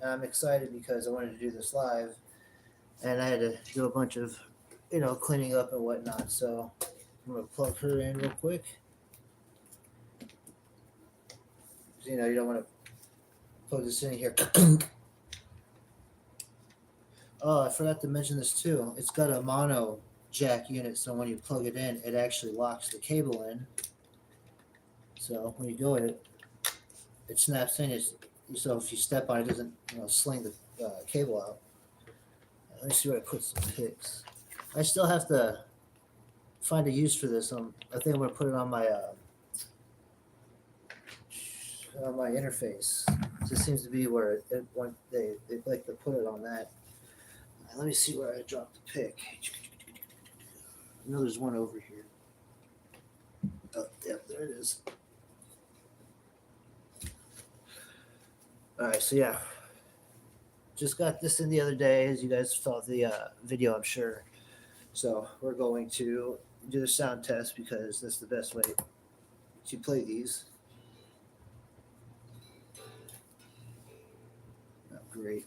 And I'm excited because I wanted to do this live, and I had to do a bunch of, cleaning up and whatnot. So I'm gonna plug her in real quick. You don't want to plug this in here. Oh, I forgot to mention this too. It's got a mono jack unit, so when you plug it in, it actually locks the cable in. So when you go in, it snaps in. So if you step on it, doesn't sling the cable out. Let me see where I put some pics. I still have to find a use for this. I think I'm gonna put it on my interface. This seems to be where they like to put it on that. Let me see where I dropped the pic. I know there's one over here. Oh, yep, there it is. All right, so yeah, just got this in the other day, as you guys saw the video, I'm sure. So we're going to do the sound test because that's the best way to play these. Oh, great.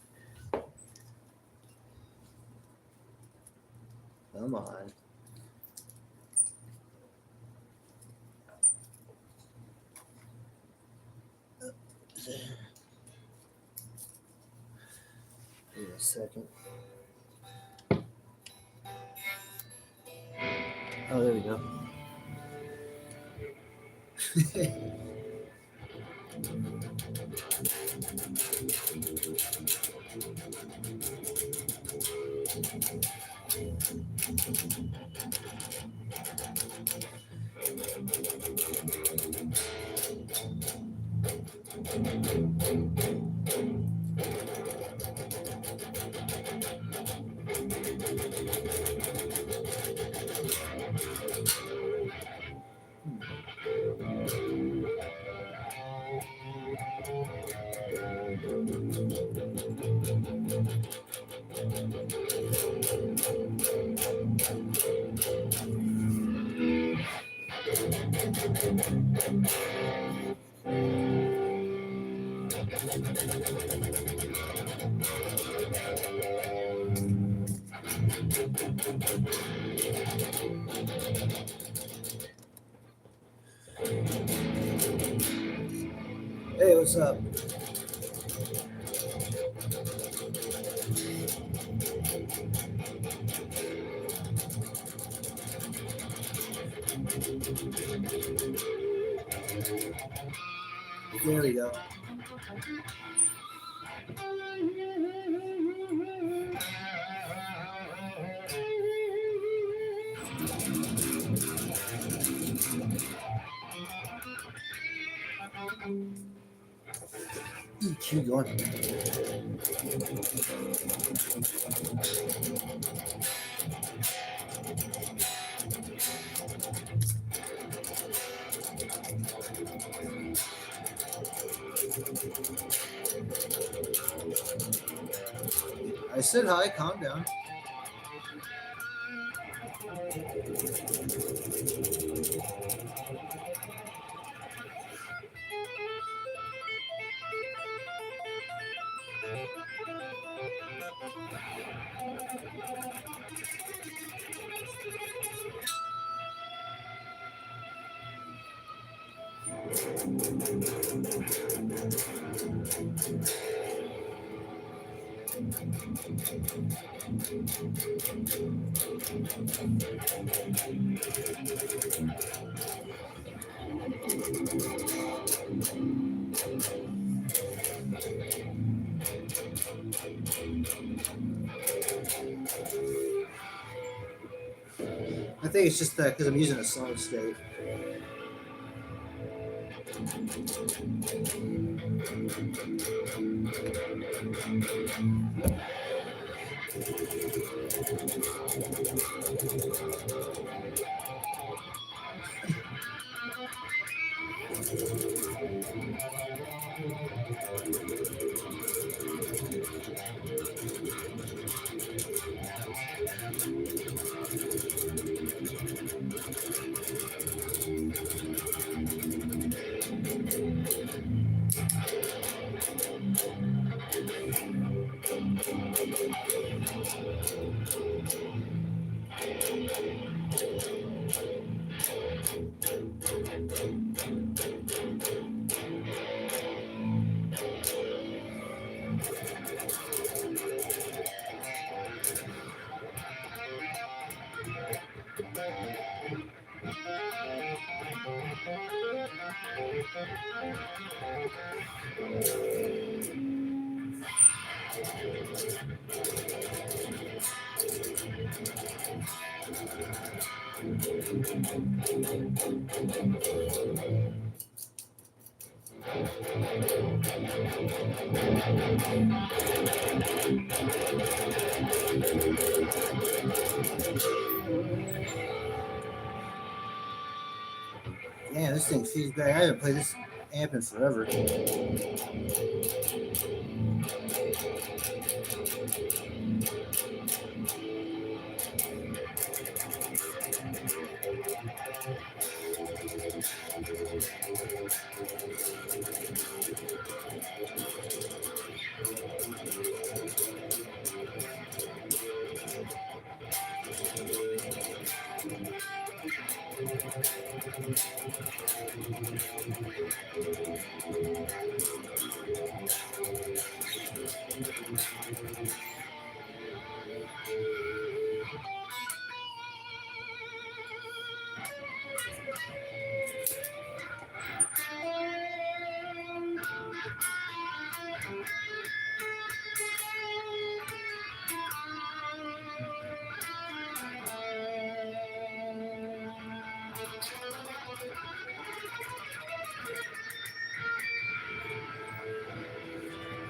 Come on. Wait a second. Oh, there we go. Hey, what's up? There we go. Keep going. I said hi, calm down. I think it's just that because I'm using a solid state. Yeah, this thing feeds back. I haven't played this amp in forever.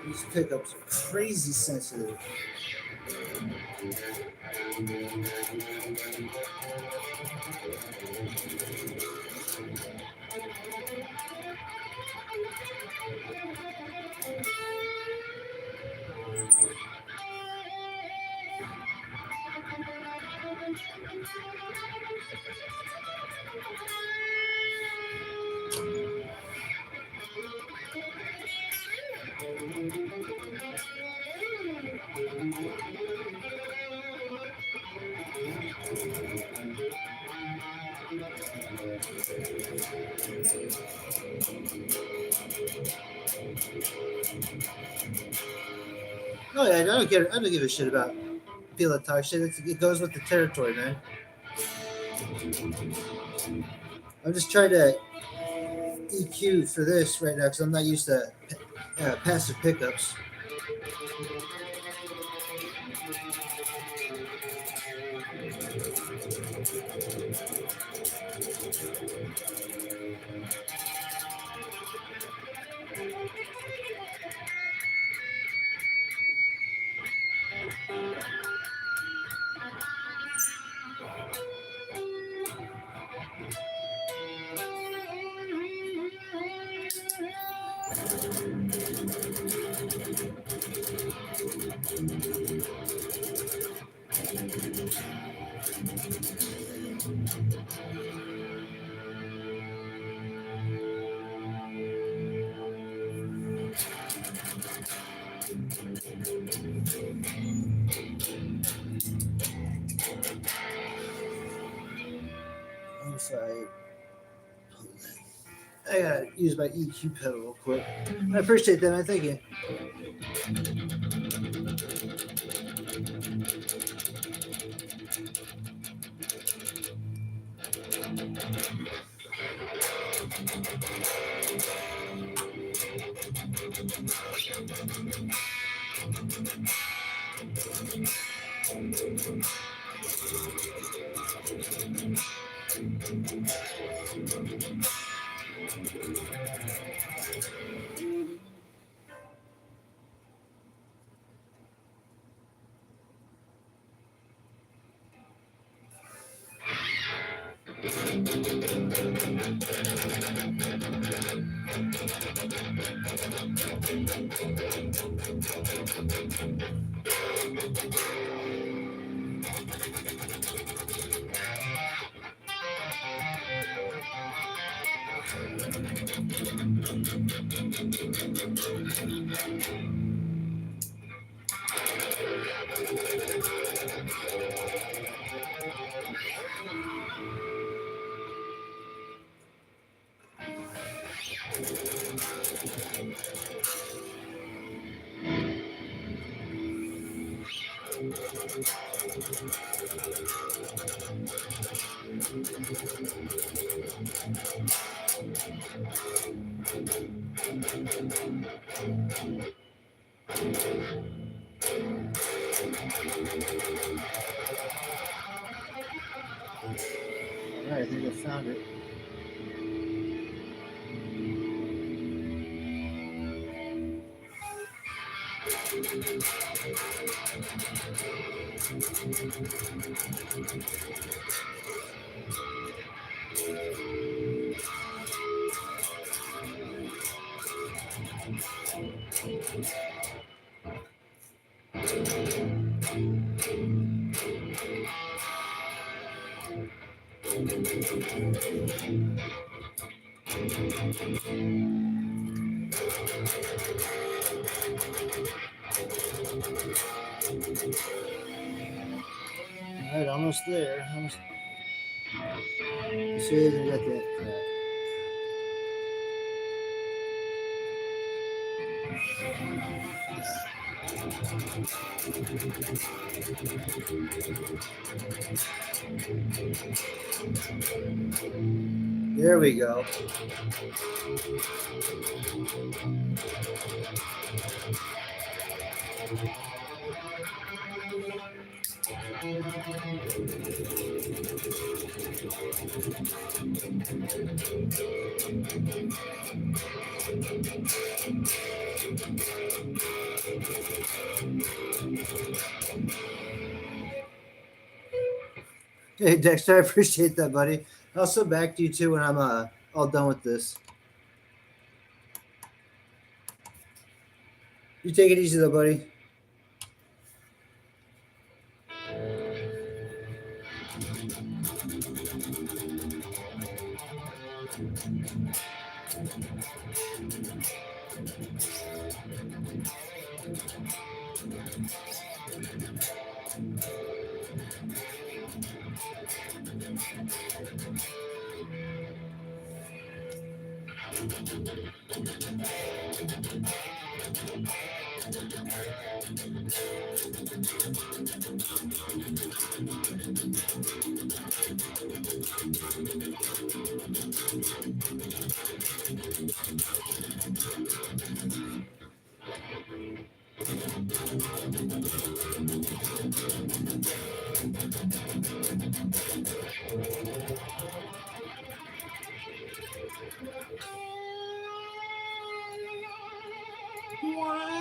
These pickups are crazy sensitive. Oh yeah, I don't care. I don't give a shit about Feel Talk shit. It goes with the territory, man. I'm just trying to EQ for this right now because I'm not used to passive pickups. I'm sorry. I gotta use my EQ pedal real quick. I appreciate that, man. Thank you. Alright, I think I found it. Alright, almost there. Almost. See, I got that crap. There we go. Hey Dexter, I appreciate that, buddy. I'll send back to you too when I'm all done with this. You take it easy though, buddy. Wow.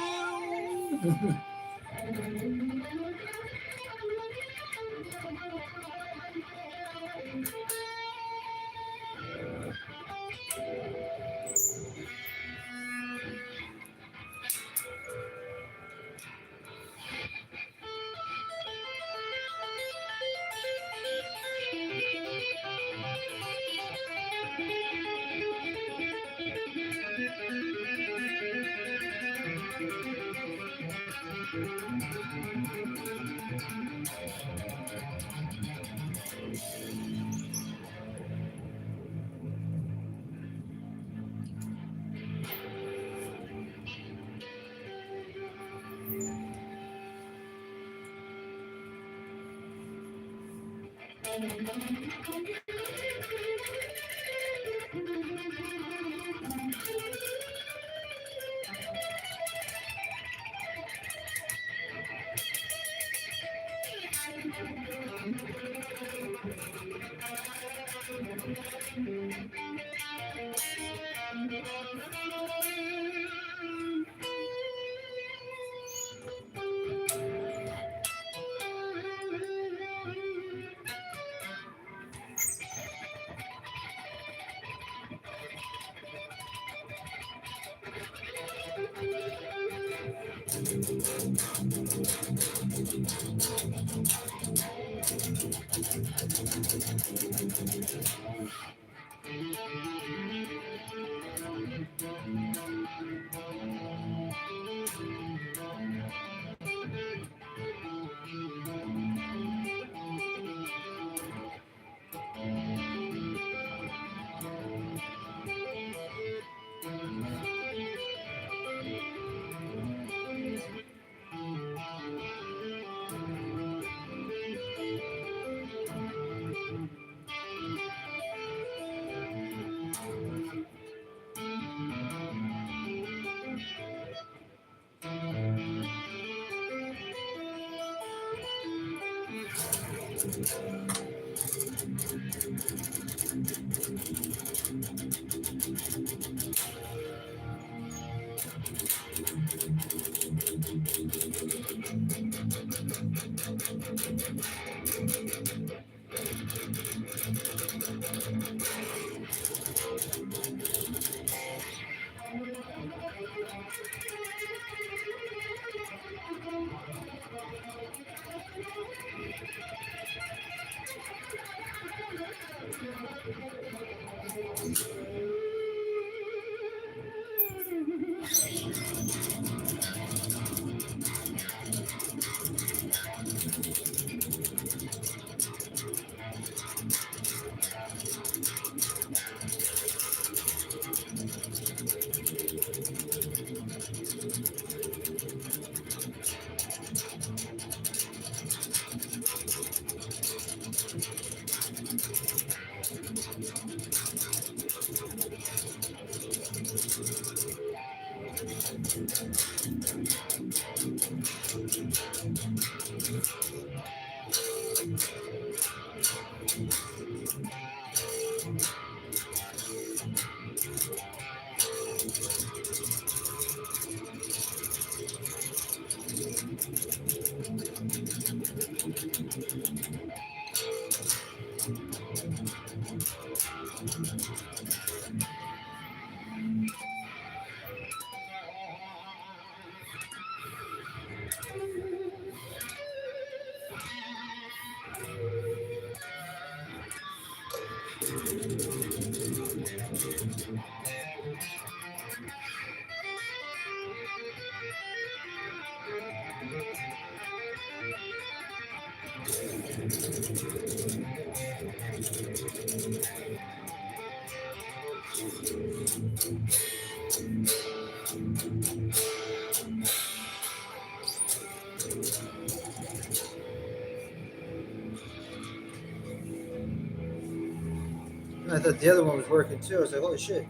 I thought the other one was working too. I was like, holy shit.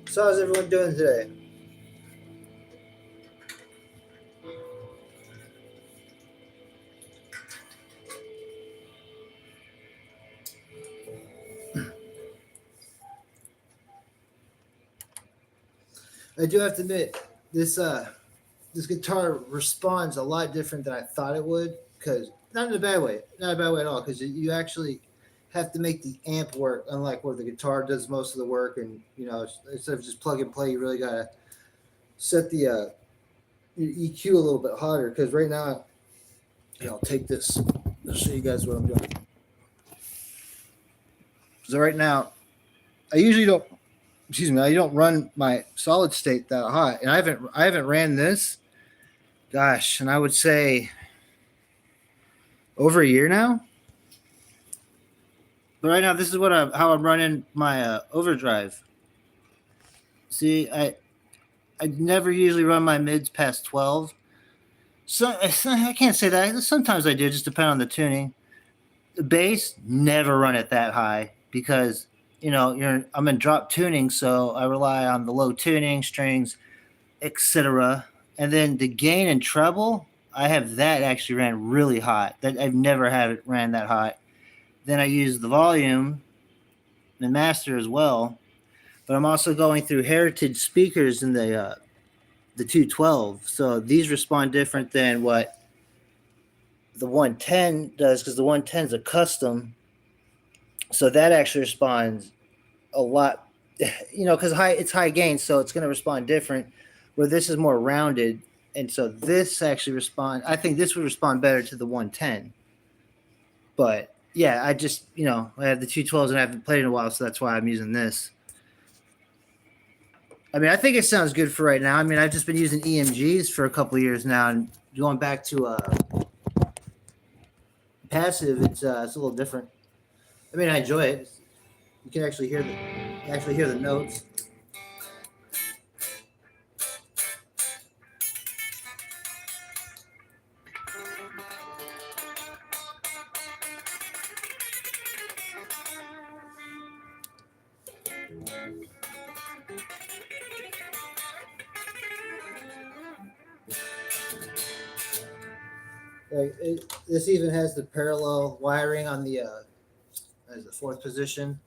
So how's everyone doing today? I do have to admit, this guitar responds a lot different than I thought it would, because not in a bad way, not a bad way at all, because you actually have to make the amp work, unlike where the guitar does most of the work, and instead of just plug and play, you really gotta set the your EQ a little bit hotter. Because right now, I'll take this. I'll show you guys what I'm doing. So right now, I usually don't. Excuse me, I don't run my solid state that hot, and I haven't ran this. Gosh, and I would say over a year now. But right now, this is how I'm running my overdrive. See, I never usually run my mids past 12. So I can't say that. Sometimes I do, just depending on the tuning. The bass, never run it that high because I'm in drop tuning, so I rely on the low tuning, strings, etc. And then the gain and treble, I have that actually ran really hot. That I've never had it ran that hot. Then I use the volume and master as well. But I'm also going through Heritage speakers in the 212. So these respond different than what the 110 does, because the 110 is a custom. So that actually responds a lot, because it's high gain, so it's going to respond different. Where this is more rounded, and so this actually I think this would respond better to the 110. But yeah, I just I have the 212s and I haven't played in a while, so that's why I'm using this. I mean, I think it sounds good for right now. I mean, I've just been using EMGs for a couple of years now, and going back to passive, it's a little different. I mean, I enjoy it. You can actually hear the notes. Like this even has the parallel wiring on the as the fourth position.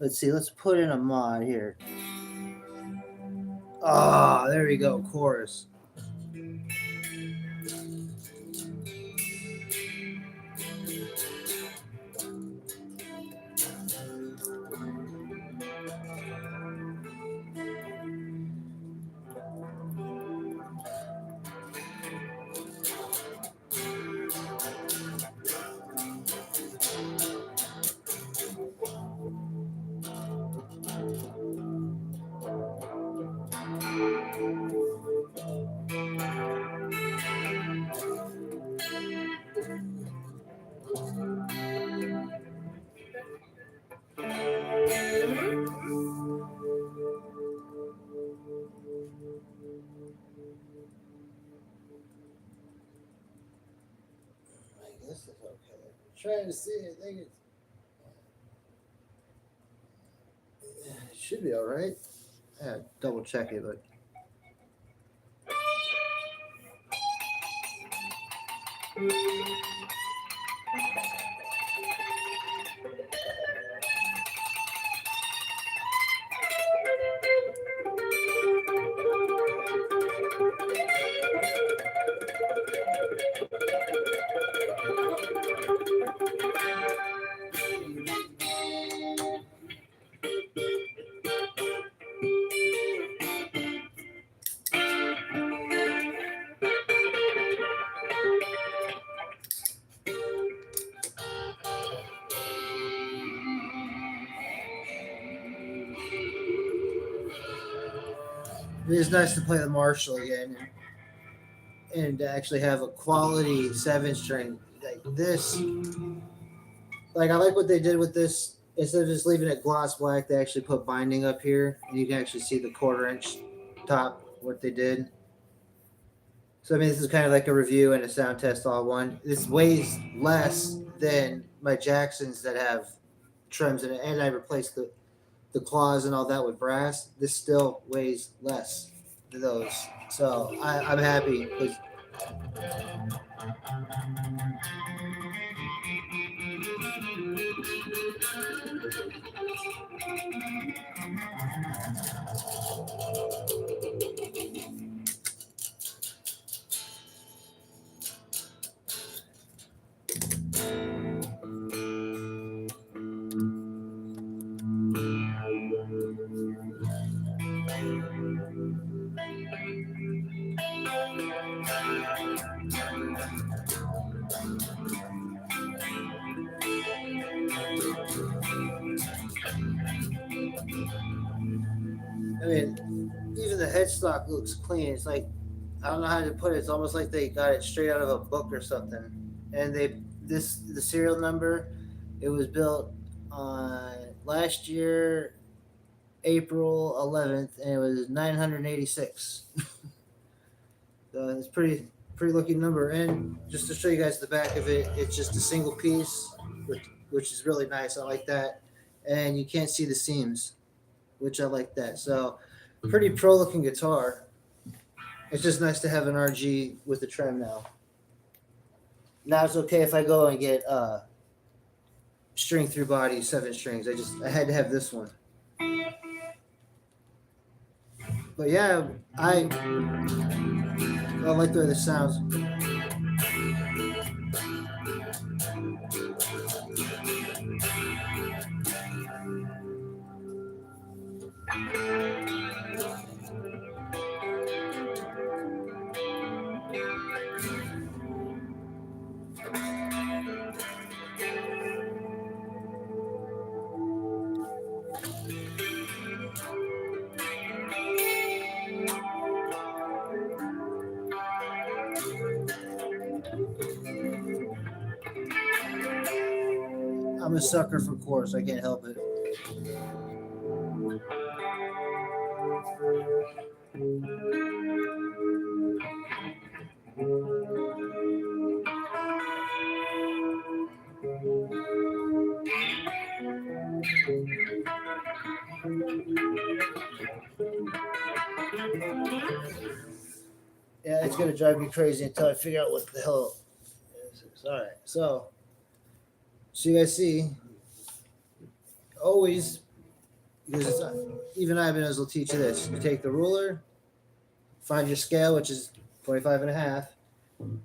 Let's see. Let's put in a mod here. Ah, oh, there we go. Chorus. This is okay. I'm trying to see. I think it should be all right. Yeah, double check it, but. It is nice to play the Marshall again and to actually have a quality 7-string like this. Like I like what they did with this. Instead of just leaving it gloss black, they actually put binding up here, and you can actually see the 1/4-inch top. What they did. So I mean, this is kind of like a review and a sound test all one. This weighs less than my Jacksons that have trims in it, and I replaced the claws and all that with brass. This still weighs less than those. So I'm happy because I mean, even the headstock looks clean. It's like I don't know how to put it. It's almost like they got it straight out of a book or something. And the serial number, it was built on last year, April 11th, and it was 986. So it's pretty looking number. And just to show you guys the back of it, it's just a single piece, which is really nice. I like that. And you can't see the seams, which I like that. So pretty pro looking guitar. It's just nice to have an RG with the trem now. Now it's okay if I go and get string through body 7 strings. I had to have this one. But yeah, I like the way this sounds. I'm a sucker for chorus. I can't help it. Yeah, it's gonna drive me crazy until I figure out what the hell it is. All right, so you guys see, always, because it's not, even Ibanez will teach you this. You take the ruler, find your scale, which is 25 and a half, and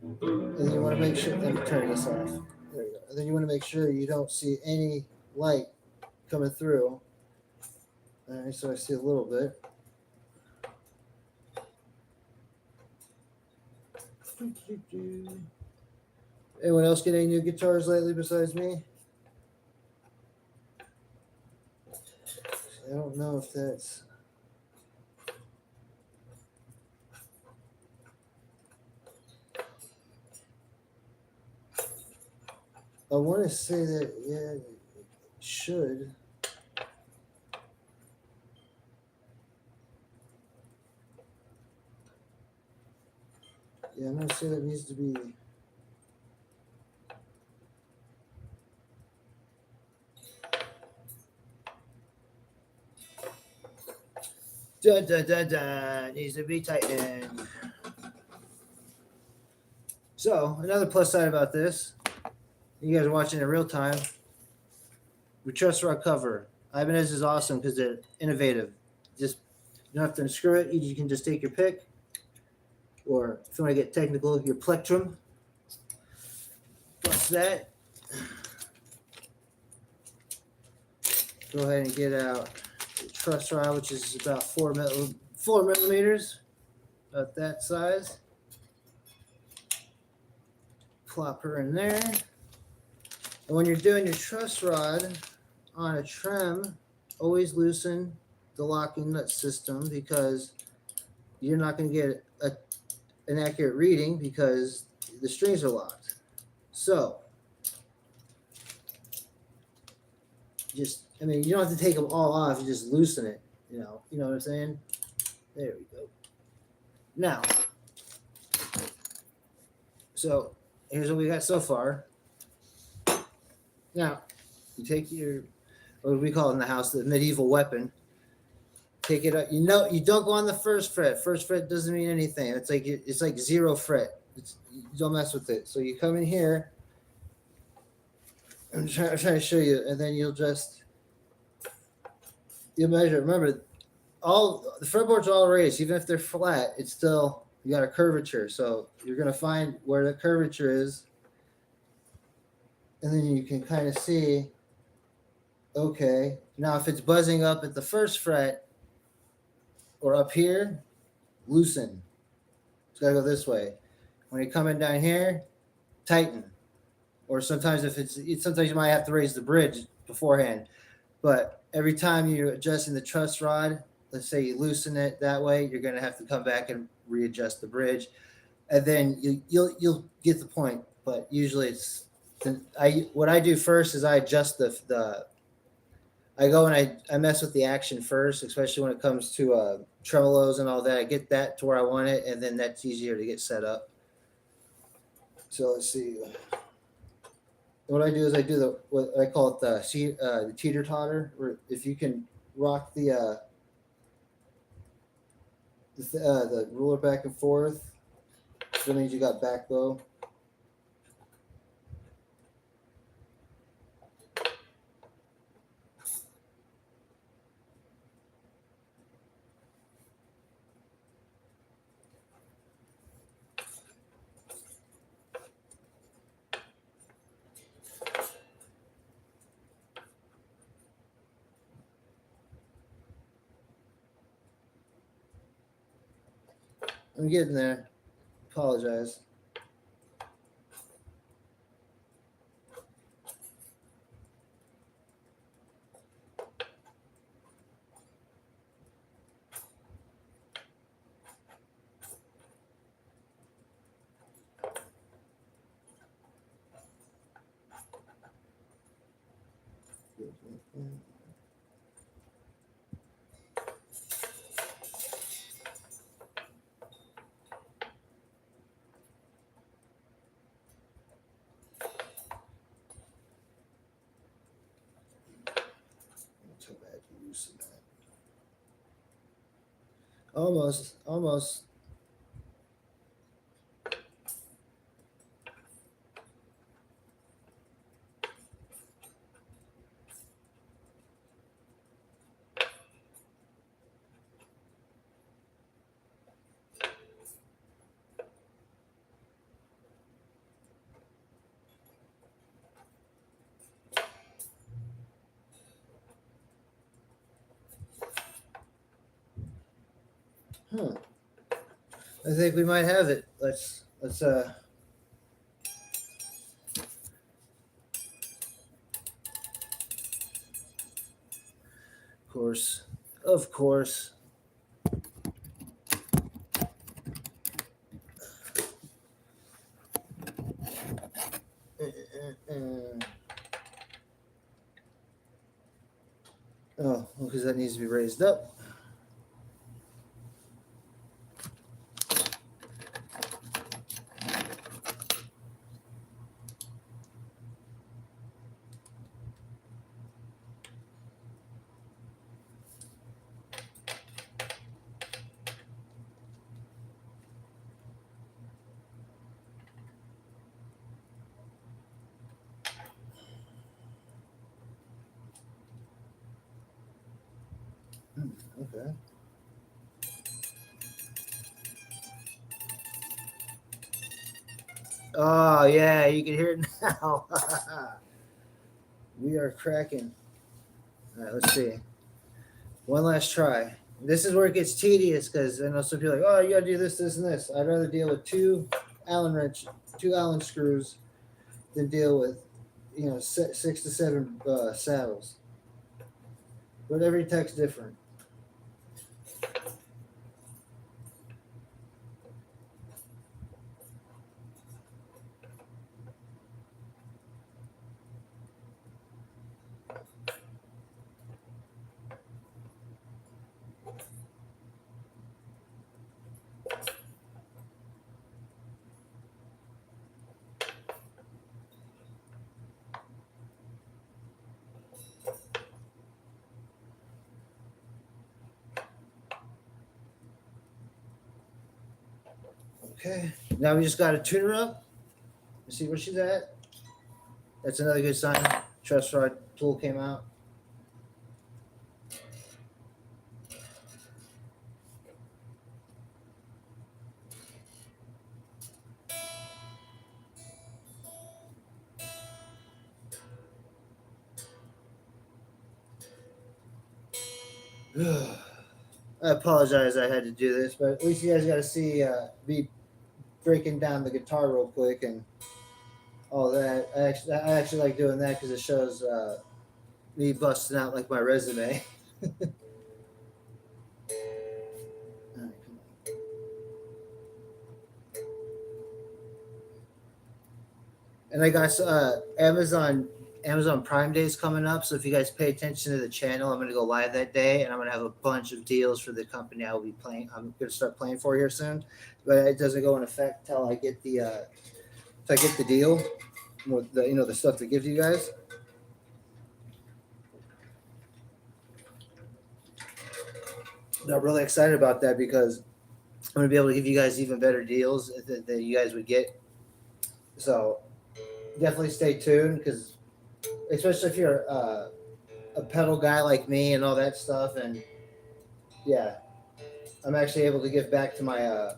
then you want to make sure. Let me turn this off. There you go. And then you want to make sure you don't see any light coming through. All right, so I see a little bit. Anyone else get any new guitars lately besides me? I don't know if that's. I want to say that, yeah, it should. Yeah, I'm going to say that needs to be. Dun, dun, dun, dun. Needs to be tightened. So, another plus side about this, you guys are watching in real time. We truss rod cover. Ibanez is awesome because they're innovative. Just, you don't have to unscrew it. You can just take your pick, or if you want to get technical, your plectrum. Plus that. Go ahead and get out the truss rod, which is about 4 millimeters, about that size. Plop her in there. And when you're doing your truss rod on a trem, always loosen the locking nut system because you're not going to get an accurate reading because the strings are locked. So, you don't have to take them all off. You just loosen it. You know what I'm saying? There we go. Now, so here's what we got so far. Now, you take your, what we call it in the house, the medieval weapon. Take it up. You don't go on the first fret. First fret doesn't mean anything. It's like 0 fret. You don't mess with it. So you come in here. I'm trying to show you, and then you'll measure. Remember, all the fretboards are all raised. Even if they're flat, it's still, you got a curvature. So you're gonna find where the curvature is, and then you can kind of see. Okay, now if it's buzzing up at the first fret or up here, loosen. It's gotta go this way. When you're coming down here, tighten. Or sometimes sometimes you might have to raise the bridge beforehand. But every time you're adjusting the truss rod, let's say you loosen it that way, you're gonna have to come back and readjust the bridge, and then you'll get the point. But usually what I do first is I adjust I go and I mess with the action first, especially when it comes to tremolos and all that. I get that to where I want it, and then that's easier to get set up. So let's see. What I do is I do what I call it the teeter totter, where if you can rock the ruler back and forth, that means you got back bow. I'm getting there. Apologize. Endorsement. Almost, almost. Huh. I think we might have it. Let's course. Of course. Oh, because that needs to be raised up. Okay. Oh yeah, you can hear it now. We are cracking. All right, let's see. One last try. This is where it gets tedious because I know some people are like, oh, you gotta do this, this, and this. I'd rather deal with two Allen screws than deal with, 6 to 7 saddles. But every tech's different. Okay. Now we just got to tune her up. Let's see where she's at. That's another good sign. Truss rod tool came out. I apologize I had to do this, but at least you guys got to see me breaking down the guitar real quick and all that. I actually like doing that because it shows me busting out like my resume. All right, come on. And I got Amazon Prime Days coming up, so if you guys pay attention to the channel, I'm going to go live that day, and I'm going to have a bunch of deals for the company I will be playing. I'm going to start playing for here soon, but it doesn't go in effect till I get the deal with the stuff to give to you guys. And I'm really excited about that because I'm going to be able to give you guys even better deals that you guys would get. So definitely stay tuned because, especially if you're a pedal guy like me and all that stuff, and yeah, I'm actually able to give back to my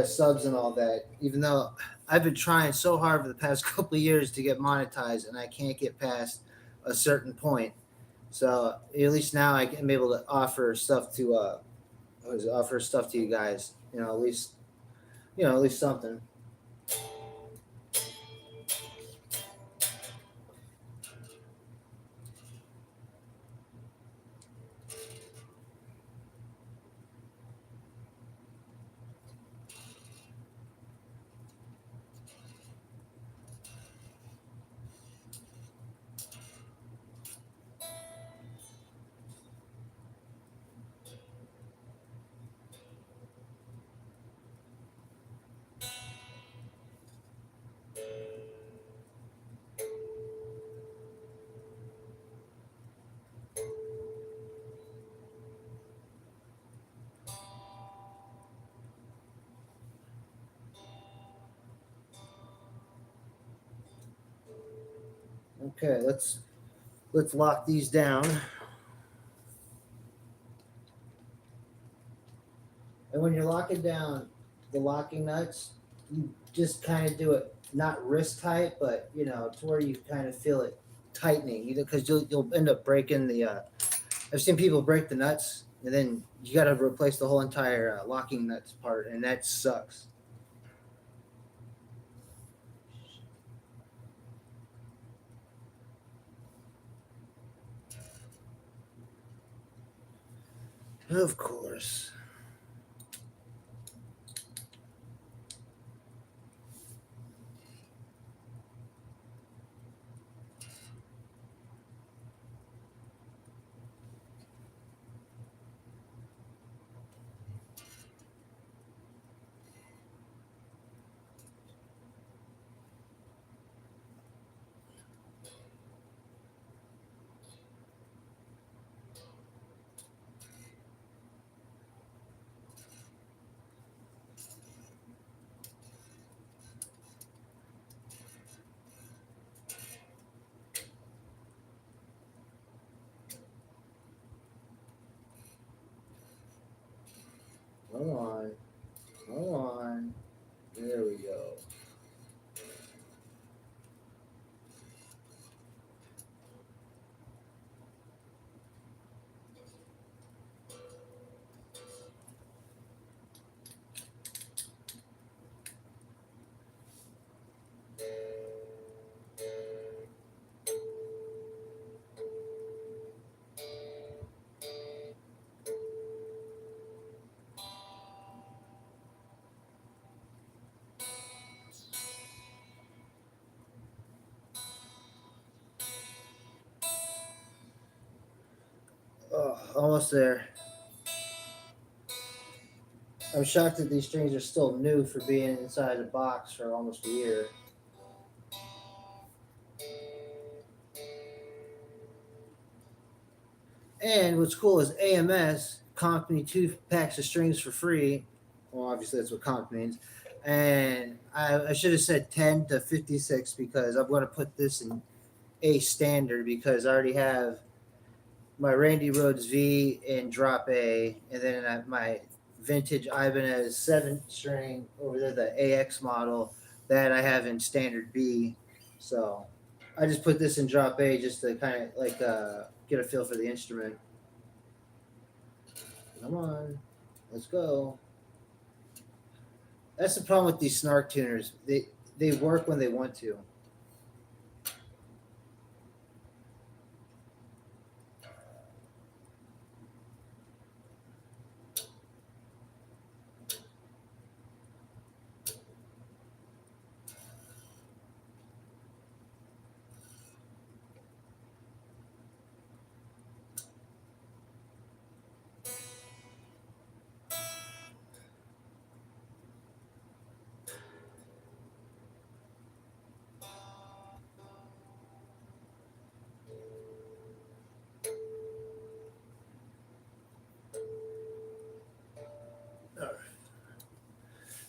subs and all that. Even though I've been trying so hard for the past couple of years to get monetized, and I can't get past a certain point. So at least now I'm able to offer stuff to you guys. At least something. Okay, let's lock these down. And when you're locking down the locking nuts, you just kind of do it not wrist tight, but to where you kind of feel it tightening. Because you'll end up breaking the. I've seen people break the nuts, and then you got to replace the whole entire locking nuts part, and that sucks. Of course. Hold on. Hold on. There we go. Oh, almost there. I'm shocked that these strings are still new for being inside the box for almost a year. And what's cool is AMS comped me 2 packs of strings for free. Well, obviously that's what comp means. And I should have said 10 to 56 because I'm going to put this in A standard because I already have my Randy Rhoads V in drop A, and then I have my vintage Ibanez 7-string over there, the AX model that I have in standard B. So I just put this in drop A just to kind of like get a feel for the instrument. Come on, let's go. That's the problem with these snark tuners. They work when they want to.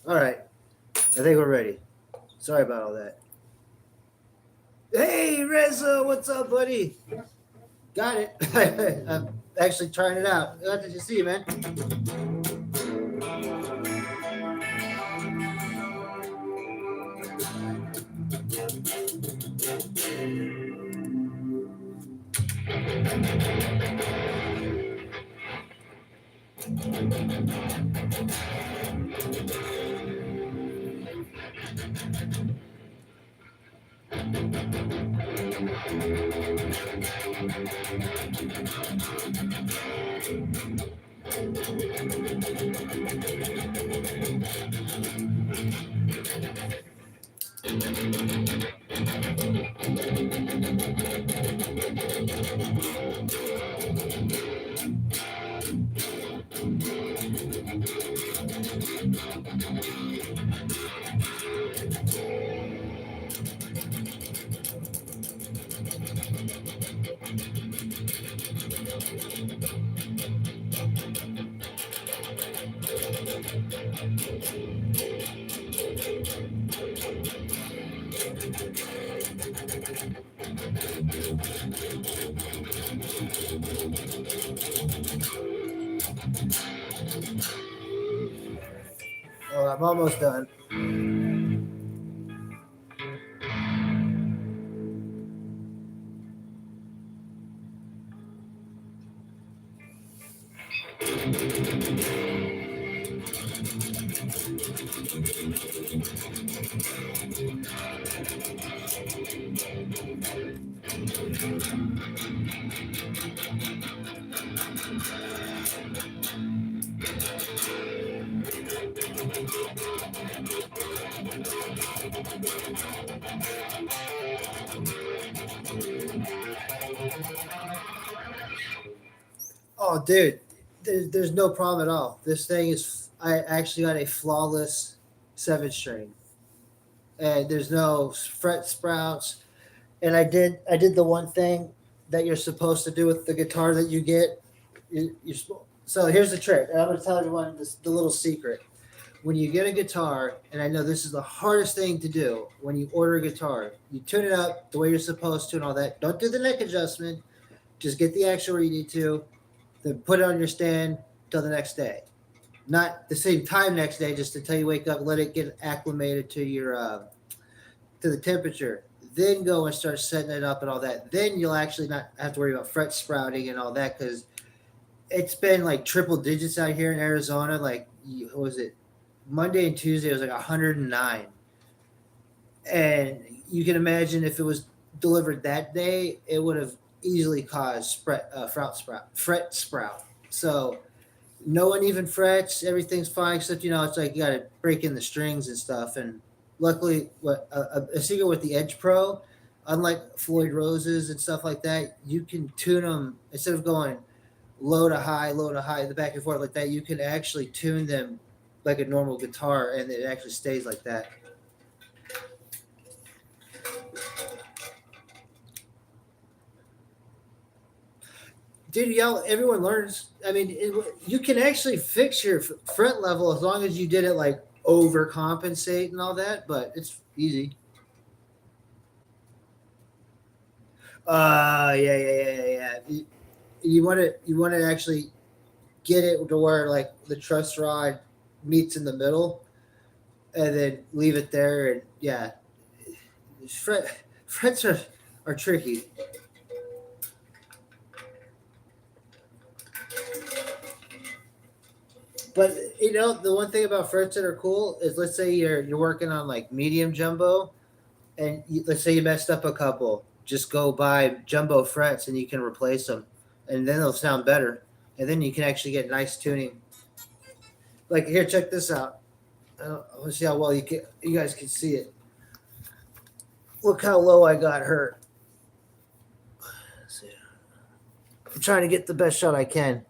All right, I think we're ready. Sorry about all that. Hey, Reza, what's up, buddy? Got it. I'm actually trying it out. Glad to see you, man. Oh, I'm almost done. Oh, dude, there's no problem at all. This thing is, I actually got a flawless 7 string, and there's no fret sprouts. And I did the one thing that you're supposed to do with the guitar that you get. So here's the trick. And I'm going to tell everyone the little secret. When you get a guitar, and I know this is the hardest thing to do when you order a guitar, you tune it up the way you're supposed to and all that. Don't do the neck adjustment. Just get the action where you need to. Then put it on your stand till the next day. Not the same time next day, just until you wake up, let it get acclimated to your to the temperature. Then go and start setting it up and all that. Then you'll actually not have to worry about fret sprouting and all that, because it's been like triple digits out here in Arizona. Like, what was it? Monday and Tuesday it was like 109. And you can imagine if it was delivered that day, it would have easily caused fret sprout. So no one even frets. Everything's fine, except it's like you got to break in the strings and stuff. And luckily, what a secret with the Edge Pro, unlike Floyd Roses and stuff like that, you can tune them instead of going low to high, the back and forth like that. You can actually tune them like a normal guitar, and it actually stays like that. Dude, everyone learns. I mean, you can actually fix your fret level as long as you did it like overcompensate and all that, but it's easy. Yeah. You want to actually get it to where like the truss rod meets in the middle, and then leave it there. And yeah, frets are tricky. But the one thing about frets that are cool is, let's say you're working on like medium jumbo, and let's say you messed up a couple, just go buy jumbo frets and you can replace them, and then they'll sound better, and then you can actually get nice tuning. Like here, check this out. Let's see how well you guys can see it. Look how low I got hurt. Let's see. I'm trying to get the best shot I can.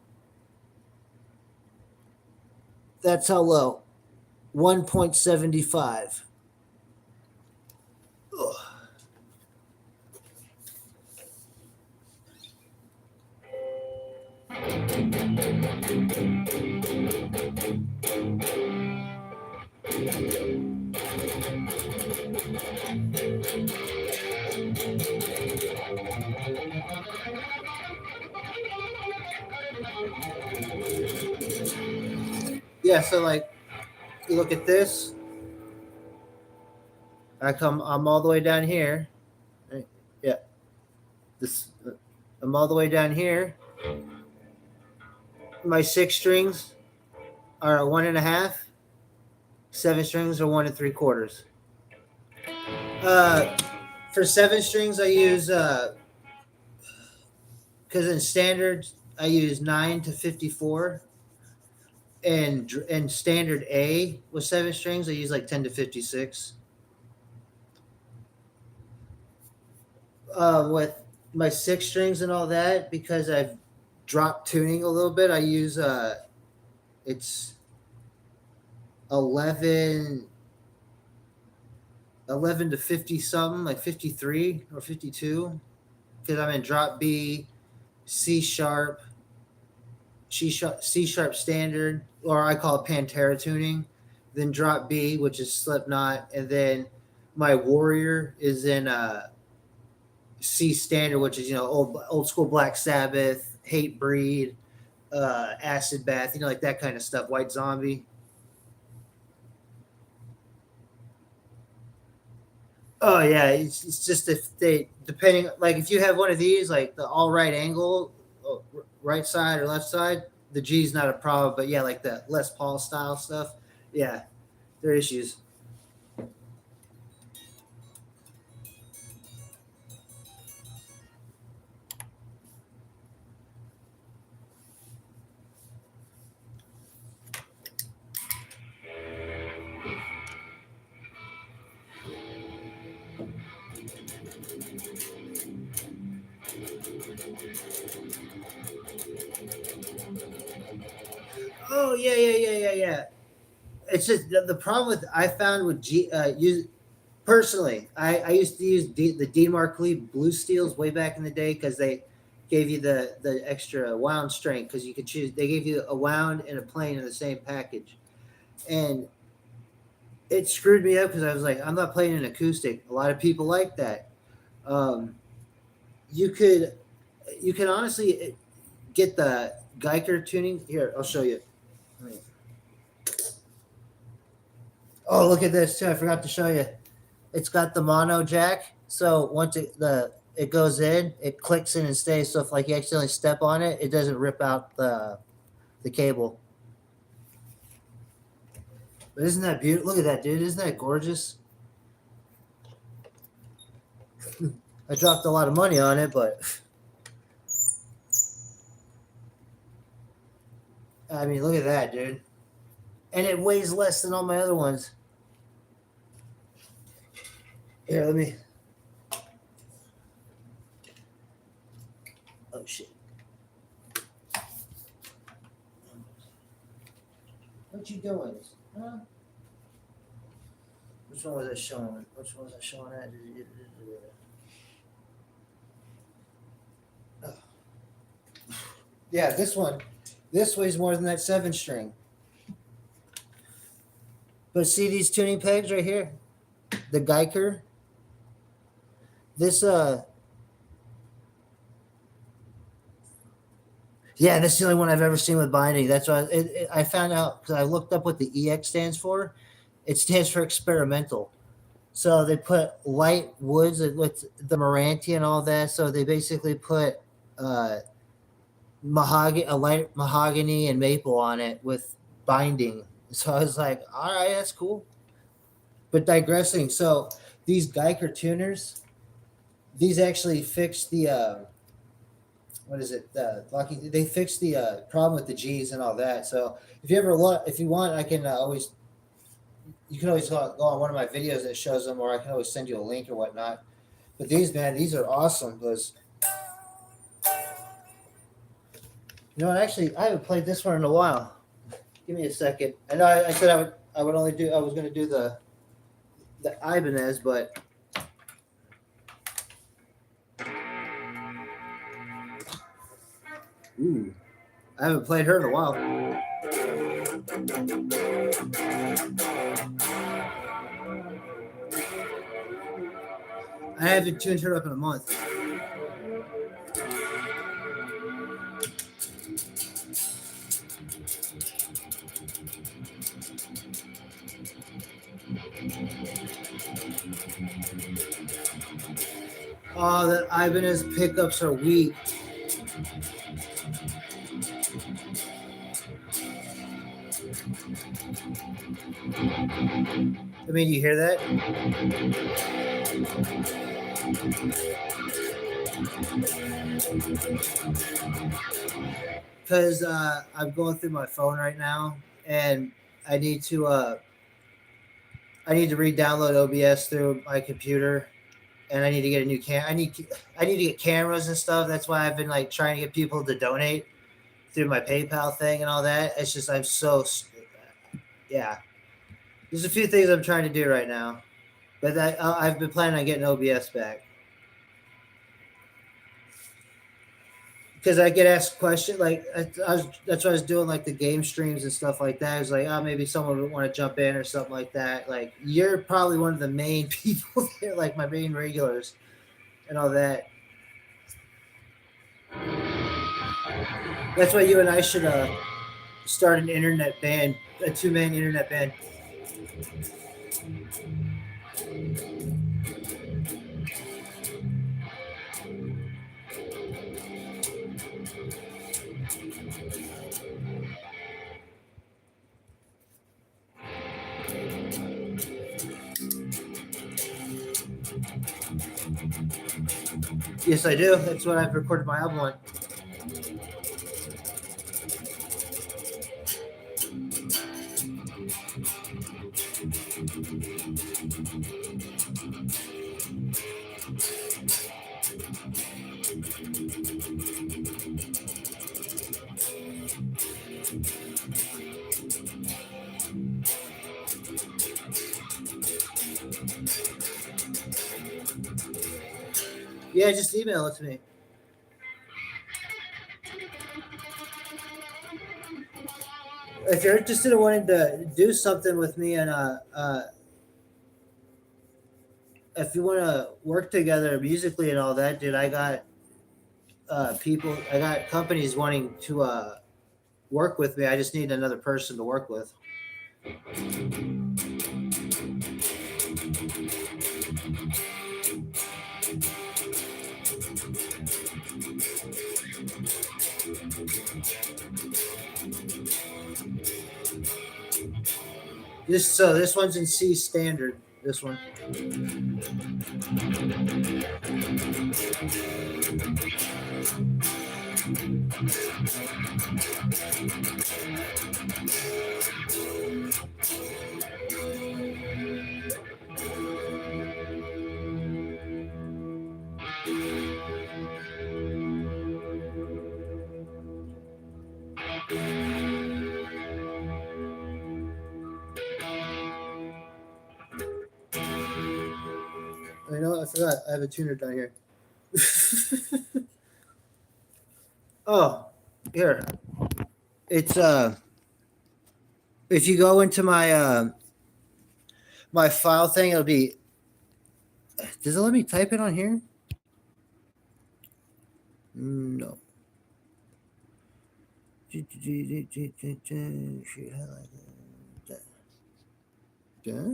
That's how low. 1.75. Ugh. Yeah, so like you look at this, I'm all the way down here. Right? Yeah. I'm all the way down here. My 6 strings are a 1.5. 7 strings are 1 3/4. For 7 strings, I use because in standard I use 9 to 54, and standard A with 7 strings I use like 10 to 56. With my 6 strings and all that, because I've dropped tuning a little bit, I use it's 11 to 50 something, like 53 or 52, because I'm in drop B, C sharp standard, or I call it Pantera tuning, then drop B, which is Slipknot, and then my Warrior is in C standard, which is old school Black Sabbath, Hate Breed, Acid Bath, like that kind of stuff. White Zombie. Oh yeah, it's just if they depending like if you have one of these like the all right angle, right side or left side, the G's not a problem. But yeah, like the Les Paul style stuff, yeah, there are issues. Oh yeah. It's just the problem with I found with use personally. I used to use the Dean Markley Blue Steels way back in the day because they gave you the extra wound strength because you could choose. They gave you a wound and a plain in the same package, and it screwed me up because I was like, I'm not playing an acoustic. A lot of people like that. Um, you could you can honestly get the Geiger tuning. Here, I'll show you. Oh, look at this too. I forgot to show you. It's got the mono jack. So once it goes in, it clicks in and stays. So if like you accidentally step on it, it doesn't rip out the cable. But isn't that beautiful? Look at that, dude. Isn't that gorgeous? I dropped a lot of money on it, but I mean, look at that, dude. And it weighs less than all my other ones. Here, let me. Oh shit! What you doing? Huh? Which one was I showing? Which one was I showing at? Oh. Yeah, this one. This weighs more than that 7-string. But see these tuning pegs right here? The Geiger. This yeah, that's the only one I've ever seen with binding. That's why I found out because I looked up what the EX stands for. It stands for experimental. So they put light woods with the Meranti and all that. So they basically put mahogany, a light mahogany and maple on it with binding. So I was like, all right, that's cool. But digressing, so these Geiger tuners, these actually fix the what is it? Locking. They fix the problem with the G's and all that. So if you ever look, if you want, I can always. You can always go on one of my videos that shows them, or I can always send you a link or whatnot. But these, man, these are awesome because you know what? Actually, I haven't played this one in a while. Give me a second. I know I said I would only do. I was going to do the Ibanez, but ooh, I haven't played her in a while. I haven't tuned her up in a month. Oh, the Ibanez pickups are weak. I mean, you hear that? Because I'm going through my phone right now, and I need to re-download OBS through my computer, and I need to get a new I need to get cameras and stuff. That's why I've been like trying to get people to donate through my PayPal thing and all that. It's just I'm so yeah. There's a few things I'm trying to do right now, but I've been planning on getting OBS back because I get asked questions like that's what I was doing, like the game streams and stuff like that. I was like, oh, maybe someone would want to jump in or something like that. Like you're probably one of the main people there, like my main regulars and all that. That's why you and I should start an internet band, a two-man internet band. Yes, I do. That's what I've recorded my album on. Yeah, just email it to me. If you're interested in wanting to do something with me, and if you want to work together musically and all that, dude, I got I got companies wanting to work with me. I just need another person to work with. This one's in C standard. This one. I know. I forgot. I have a tuner down here. Oh, here. It's if you go into my file thing, it'll be. Does it let me type it on here? No. Yeah.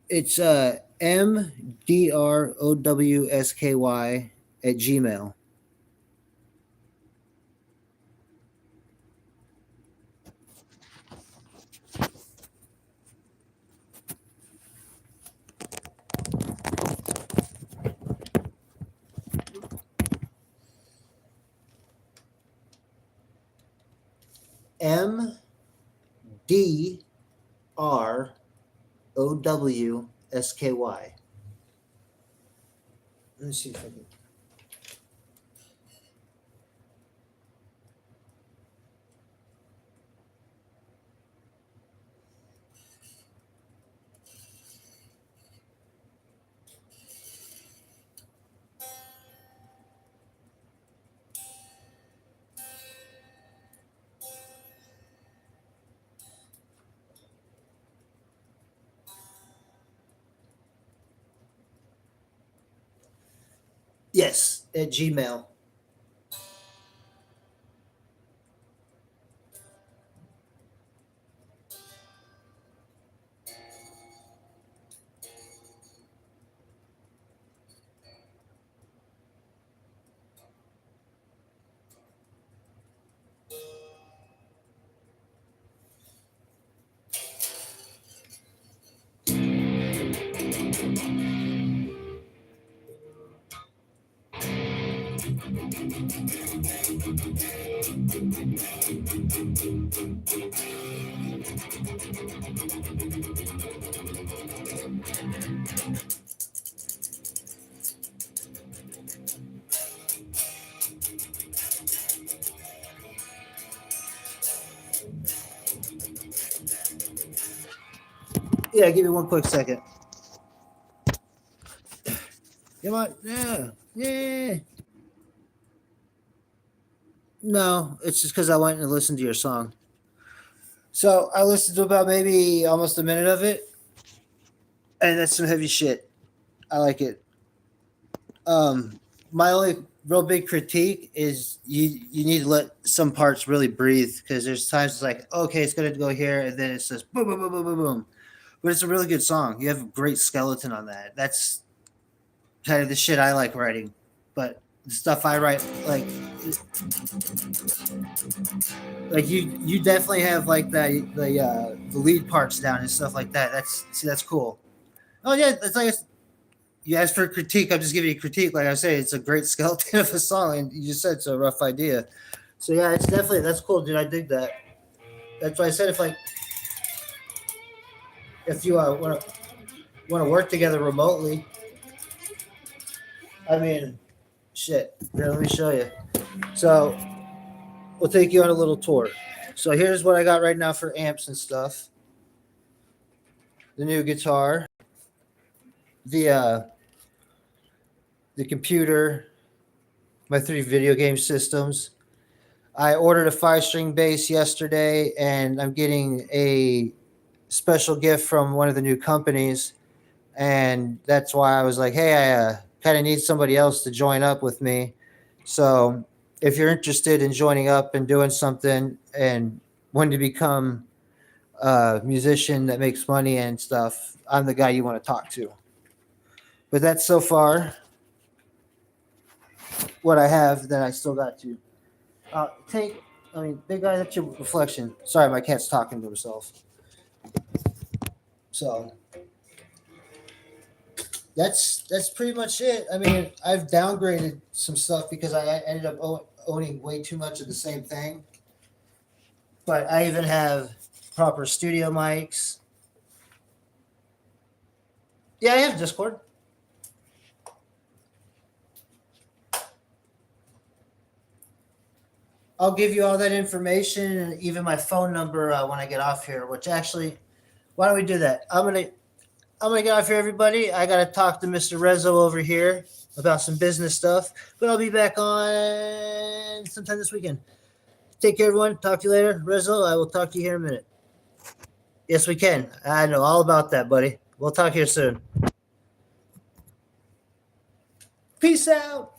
It's MDROWSKY@gmail. MDROWSKY. Let me see if I can. Yes, at Gmail. Yeah, give me one quick second. Come on. Yeah. Yeah. No, it's just because I went and listened to your song. So I listened to about maybe almost a minute of it, and that's some heavy shit. I like it. My only real big critique is you need to let some parts really breathe, because there's times it's like, okay, it's gonna go here, and then it's just boom, boom, boom, boom, boom, boom. But it's a really good song. You have a great skeleton on that. That's kind of the shit I like writing. But the stuff I write, like you definitely have like the lead parts down and stuff like that. That's cool. Oh yeah, that's like you asked for a critique. I'm just giving you a critique. Like I say, it's a great skeleton of a song, and you just said it's a rough idea. So yeah, it's definitely that's cool, dude. I dig that. That's why I said if you want to work together remotely, I mean, shit. Here, let me show you. So we'll take you on a little tour. So here's what I got right now for amps and stuff. The new guitar, the uh, the computer, my 3 video game systems. I ordered a 5-string bass yesterday, and I'm getting a special gift from one of the new companies, and that's why I was like, hey, I kind of need somebody else to join up with me. So if you're interested in joining up and doing something and wanting to become a musician that makes money and stuff, I'm the guy you want to talk to. But that's so far what I have that I still got to. Big guy, that's your reflection. Sorry, my cat's talking to himself. So that's pretty much it. I mean, I've downgraded some stuff because I ended up owning way too much of the same thing. But I even have proper studio mics. Yeah, I have Discord. I'll give you all that information and even my phone number when I get off here. Which actually, why don't we do that? I'm gonna get off here, everybody. I gotta talk to Mr. Rezo over here about some business stuff, but I'll be back on sometime this weekend. Take care, everyone. Talk to you later, Rezo. I will talk to you here in a minute. Yes, we can. I know all about that, buddy. We'll talk here soon. Peace out.